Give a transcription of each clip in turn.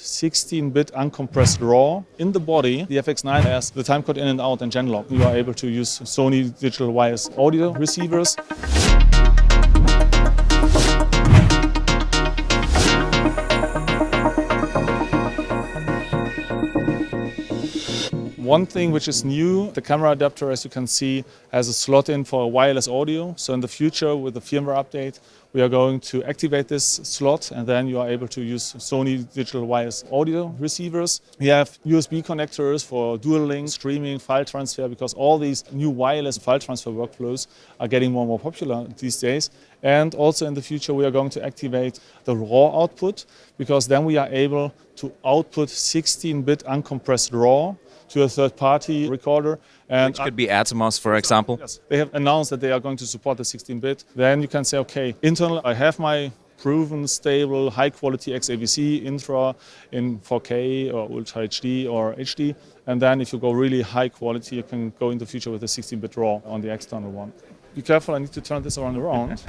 16-bit uncompressed RAW. In the body, the FX9 has the timecode in and out and Genlock. You are able to use Sony digital wireless audio receivers. One thing which is new, the camera adapter, as you can see, has a slot in for wireless audio. So in the future, with the firmware update, we are going to activate this slot, and then you are able to use Sony digital wireless audio receivers. We have USB connectors for dual link, streaming, file transfer, because all these new wireless file transfer workflows are getting more and more popular these days. And also in the future, we are going to activate the RAW output, because then we are able to output 16-bit uncompressed RAW to a third-party recorder. Which could be Atomos, for example. Yes, they have announced that they are going to support the 16-bit. Then you can say, okay, internal, I have my proven, stable, high-quality XAVC intra in 4K or Ultra HD or HD. And then if you go really high quality, you can go in the future with a 16-bit RAW on the external one. Be careful, I need to turn this around.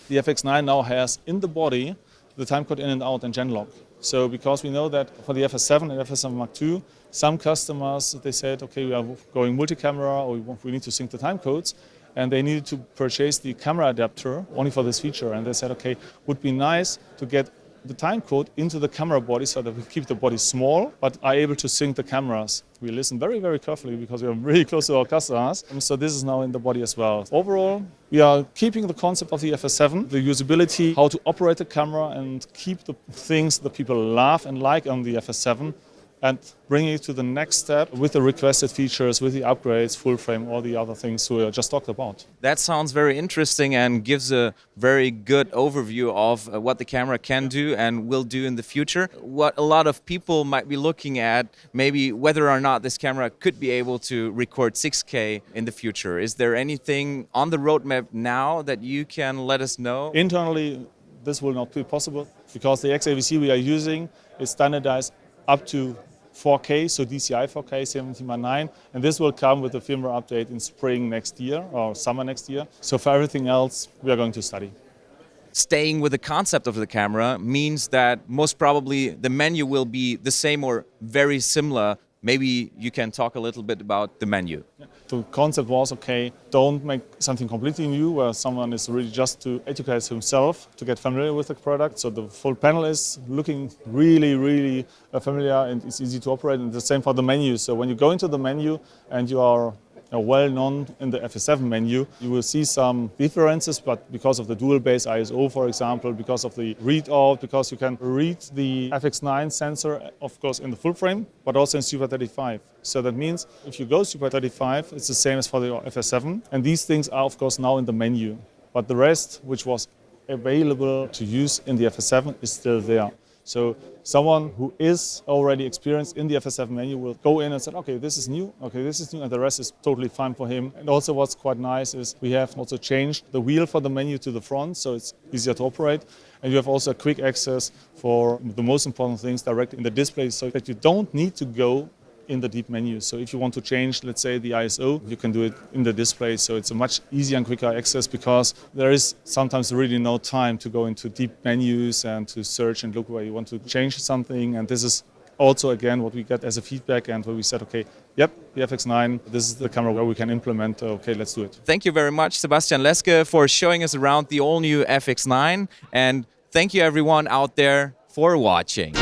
The FX9 now has in the body the timecode in and out and Genlock. So because we know that for the FS7 and FS7 Mark II, some customers, they said, okay, we are going multi-camera or we need to sync the timecodes, and they needed to purchase the camera adapter only for this feature. And they said, okay, would be nice to get the timecode into the camera body so that we keep the body small, but are able to sync the cameras. We listen very, very carefully because we are really close to our customers. And so this is now in the body as well. Overall, we are keeping the concept of the FS7, the usability, how to operate the camera and keep the things that people love and like on the FS7, and bringing it to the next step with the requested features, with the upgrades, full frame, all the other things we just talked about. That sounds very interesting and gives a very good overview of what the camera can do and will do in the future. What a lot of people might be looking at, maybe whether or not this camera could be able to record 6K in the future. Is there anything on the roadmap now that you can let us know? Internally, this will not be possible because the XAVC we are using is standardized up to 4K, so DCI 4K 17:9, and this will come with the firmware update in spring next year or summer next year. So for everything else, we are going to study. Staying with the concept of the camera means that most probably the menu will be the same or very similar. Maybe you can talk a little bit about the menu. The concept was, okay, don't make something completely new where someone is really just to educate himself, to get familiar with the product. So the full panel is looking really, really familiar and it's easy to operate. And the same for the menu. So when you go into the menu and you are well known in the FS7 menu, you will see some differences, but because of the dual base ISO, for example, because of the readout, because you can read the FX9 sensor, of course, in the full frame, but also in Super 35. So that means if you go Super 35, it's the same as for the FS7. And these things are, of course, now in the menu. But the rest, which was available to use in the FS7, is still there. So someone who is already experienced in the FS7 menu will go in and say, okay, this is new, and the rest is totally fine for him. And also what's quite nice is we have also changed the wheel for the menu to the front, so it's easier to operate. And you have also quick access for the most important things directly in the display, so that you don't need to go in the deep menu. So if you want to change, let's say, the ISO, you can do it in the display. So it's a much easier and quicker access because there is sometimes really no time to go into deep menus and to search and look where you want to change something. And this is also, again, what we get as a feedback and where we said, okay, yep, the FX9, this is the camera where we can implement, okay, let's do it. Thank you very much, Sebastian Leske, for showing us around the all-new FX9. And thank you, everyone out there, for watching.